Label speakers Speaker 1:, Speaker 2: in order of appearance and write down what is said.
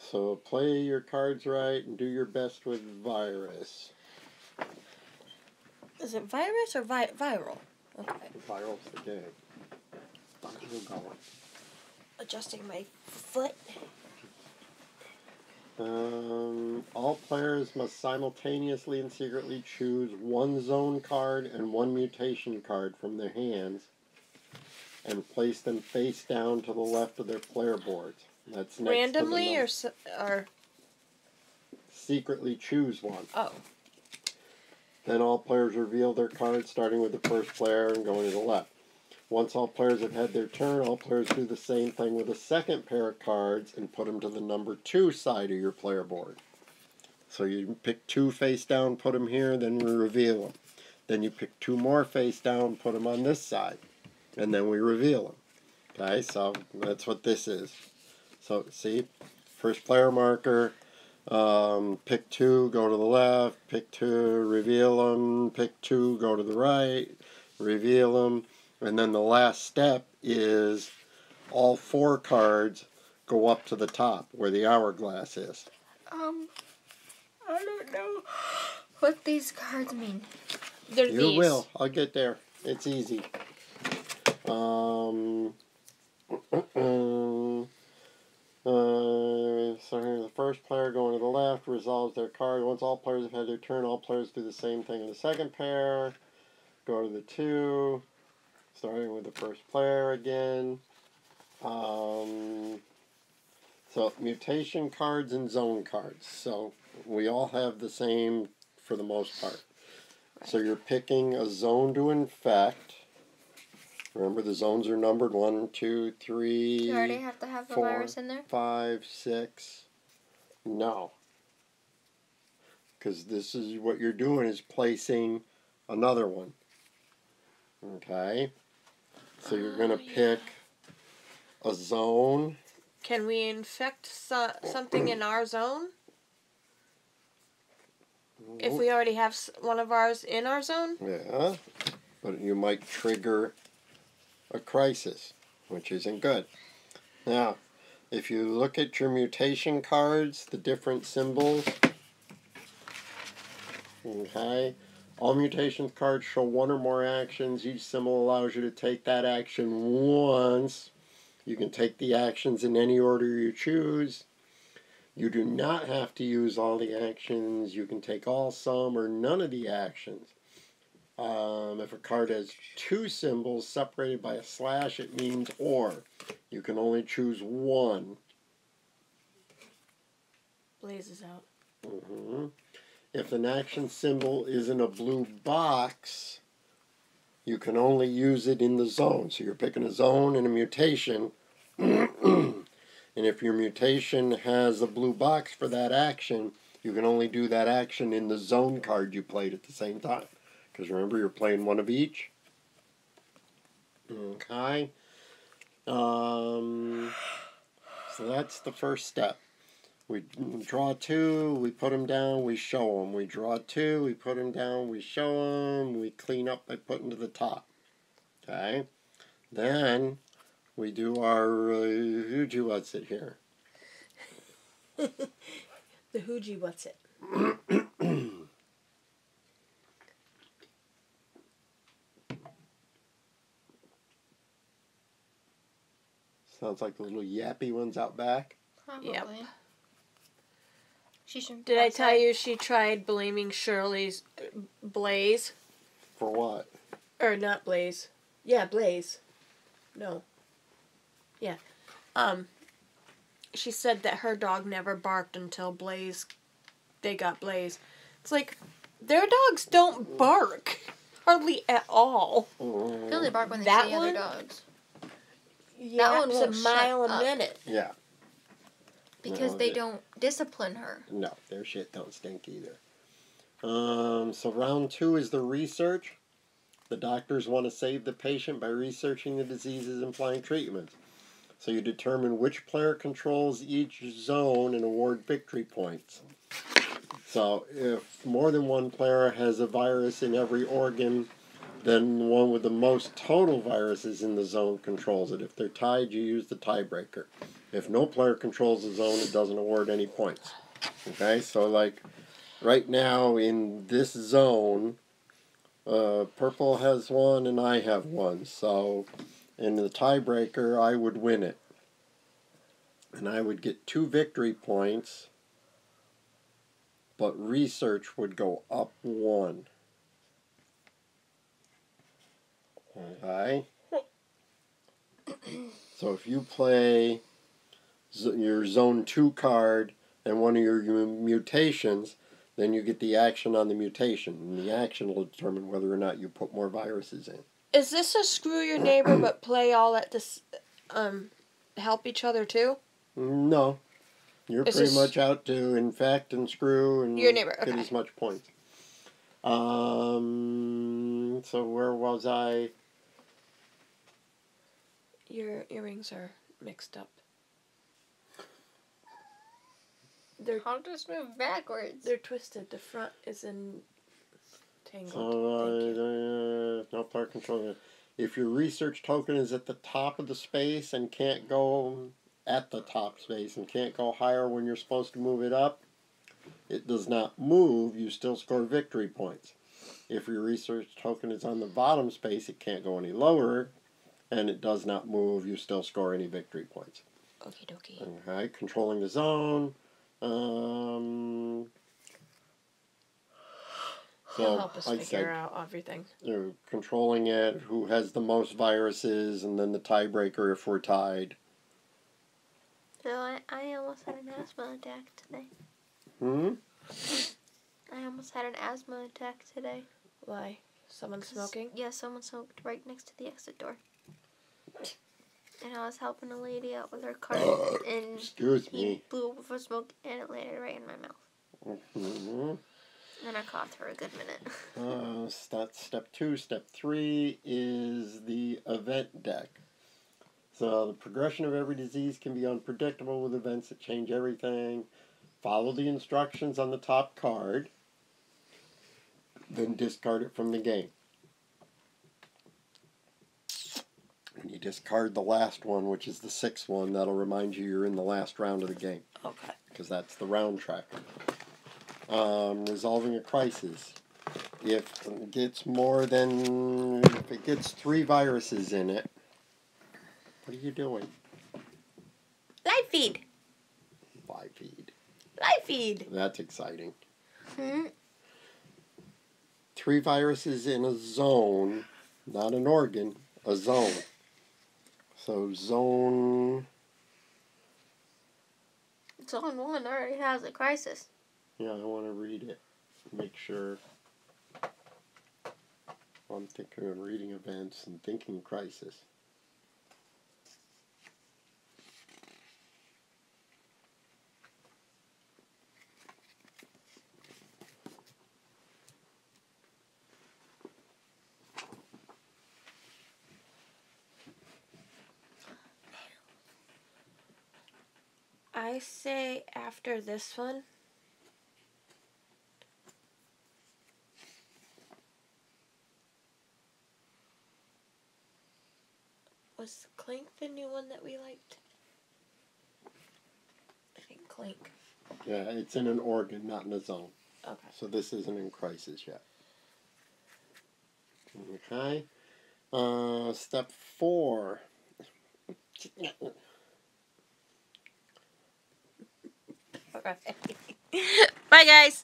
Speaker 1: So play your cards right and do your best with virus.
Speaker 2: Is it virus or viral? Okay.
Speaker 1: Viral's the game. We'll go.
Speaker 2: Adjusting my foot.
Speaker 1: All players must simultaneously and secretly choose one zone card and one mutation card from their hands and place them face down to the left of their player boards. That's next
Speaker 2: randomly
Speaker 1: to the
Speaker 2: or
Speaker 1: secretly choose one.
Speaker 2: Oh.
Speaker 1: Then all players reveal their cards, starting with the first player and going to the left. Once all players have had their turn, all players do the same thing with a second pair of cards and put them to the number 2 side of your player board. So you pick 2 face down, put them here, then we reveal them. Then you pick 2 more face down, put them on this side, and then we reveal them. Okay, so that's what this is. So see, first player marker, pick 2, go to the left, pick 2, reveal them, pick 2, go to the right, reveal them. And then the last step is all 4 cards go up to the top where the hourglass is.
Speaker 3: I don't know what these cards mean.
Speaker 2: They're
Speaker 1: you
Speaker 2: these.
Speaker 1: will. I'll get there. It's easy. So the first player going to the left resolves their card. Once all players have had their turn, all players do the same thing in the second pair. Go to the 2. Starting with the first player again. So mutation cards and zone cards. So we all have the same for the most part. Right. So you're picking a zone to infect. Remember the zones are numbered 1, 2, 3.
Speaker 3: You already have to have the
Speaker 1: 4,
Speaker 3: virus in there?
Speaker 1: 5, 6. No. Because this is what you're doing is placing another one. Okay. So you're going to pick a zone.
Speaker 2: Can we infect something in our zone? If we already have one of ours in our zone?
Speaker 1: Yeah, but you might trigger a crisis, which isn't good. Now, if you look at your mutation cards, the different symbols, okay, all mutation cards show 1 or more actions. Each symbol allows you to take that action once. You can take the actions in any order you choose. You do not have to use all the actions. You can take all, some, or none of the actions. If a card has 2 symbols separated by a slash, it means or. You can only choose one.
Speaker 2: Blazes out.
Speaker 1: If an action symbol is in a blue box, you can only use it in the zone. So you're picking a zone and a mutation. And if your mutation has a blue box for that action, you can only do that action in the zone card you played at the same time. Because remember, you're playing one of each. Okay. So that's the first step. We draw 2, we put them down, we show them. We draw 2, we put them down, we show them. We clean up by putting to the top. Okay. Then we do our hoogie what's it here.
Speaker 2: The hoogie what's it.
Speaker 1: Sounds like the little yappy ones out back.
Speaker 3: Probably.
Speaker 2: Yep.
Speaker 3: Did
Speaker 2: I tell you she tried blaming Shirley's Blaze?
Speaker 1: For what?
Speaker 2: Or not Blaze. Yeah, Blaze. No. Yeah. She said that her dog never barked until they got Blaze. It's like, their dogs don't bark. Hardly at all.
Speaker 3: They only bark when they
Speaker 2: That
Speaker 3: see
Speaker 2: one?
Speaker 3: other dogs.
Speaker 2: Yeah,
Speaker 3: one
Speaker 2: it's
Speaker 3: won't
Speaker 2: a mile
Speaker 3: shut
Speaker 2: a
Speaker 3: up.
Speaker 2: minute.
Speaker 1: Yeah.
Speaker 3: Because they don't discipline her.
Speaker 1: No, their shit don't stink either. So round 2 is the research. The doctors want to save the patient by researching the diseases and applying treatments. So you determine which player controls each zone and award victory points. So if more than one player has a virus in every organ, then the one with the most total viruses in the zone controls it. If they're tied, you use the tiebreaker. If no player controls the zone, it doesn't award any points. Okay, so like right now in this zone, purple has one and I have one. So in the tiebreaker, I would win it. And I would get 2 victory points, but research would go up 1. Okay? So if you play your Zone 2 card and one of your mutations, then you get the action on the mutation. And the action will determine whether or not you put more viruses in.
Speaker 2: Is this a screw your neighbor but play all at this help each other too?
Speaker 1: No. You're
Speaker 2: Is
Speaker 1: pretty
Speaker 2: this
Speaker 1: much out to infect and screw and
Speaker 2: your neighbor?
Speaker 1: get
Speaker 2: Okay.
Speaker 1: as much points. So where was I?
Speaker 2: Your earrings are mixed up.
Speaker 3: I'll just move backwards.
Speaker 2: They're twisted. The front is in tangled.
Speaker 1: So no player control. If your research token is at the top of the space and can't go at the top space and can't go higher when you're supposed to move it up, it does not move. You still score victory points. If your research token is on the bottom space, it can't go any lower, and it does not move. You still score any victory points.
Speaker 2: Okie dokie.
Speaker 1: Okay, controlling the zone.
Speaker 2: He'll help us
Speaker 1: like I
Speaker 2: figure
Speaker 1: said,
Speaker 2: out everything.
Speaker 1: controlling it, who has the most viruses, and then the tiebreaker if we're tied.
Speaker 3: So I almost had an asthma attack today. I almost had an asthma attack today.
Speaker 2: Why? Someone smoking?
Speaker 3: Yeah, someone smoked right next to the exit door. And I was helping a lady out with her cart, and
Speaker 1: Excuse
Speaker 3: he
Speaker 1: me.
Speaker 3: blew up a smoke, and it landed right in my mouth.
Speaker 1: Mm-hmm.
Speaker 3: And I coughed for a good minute.
Speaker 1: That's step 2. Step 3 is the event deck. So the progression of every disease can be unpredictable with events that change everything. Follow the instructions on the top card, then discard it from the game. And you discard the last one, which is the 6th one. That'll remind you you're in the last round of the game.
Speaker 2: Okay.
Speaker 1: Because that's the round tracker. Resolving a crisis. If it gets if it gets 3 viruses in it, what are you doing?
Speaker 2: Live feed.
Speaker 1: Live feed.
Speaker 2: Live feed.
Speaker 1: That's exciting.
Speaker 3: 3
Speaker 1: viruses in a zone, not an organ, a zone. So zone.
Speaker 3: Zone 1 already has a crisis.
Speaker 1: Yeah, I want to read it. Make sure. I'm thinking of reading events and thinking crisis.
Speaker 2: I say after this one. Was Clink the new one that we liked? I think Clink.
Speaker 1: Yeah, it's in an organ, not in a zone.
Speaker 2: Okay.
Speaker 1: So this isn't in crisis yet. Okay. Step 4.
Speaker 2: Okay. Bye, guys.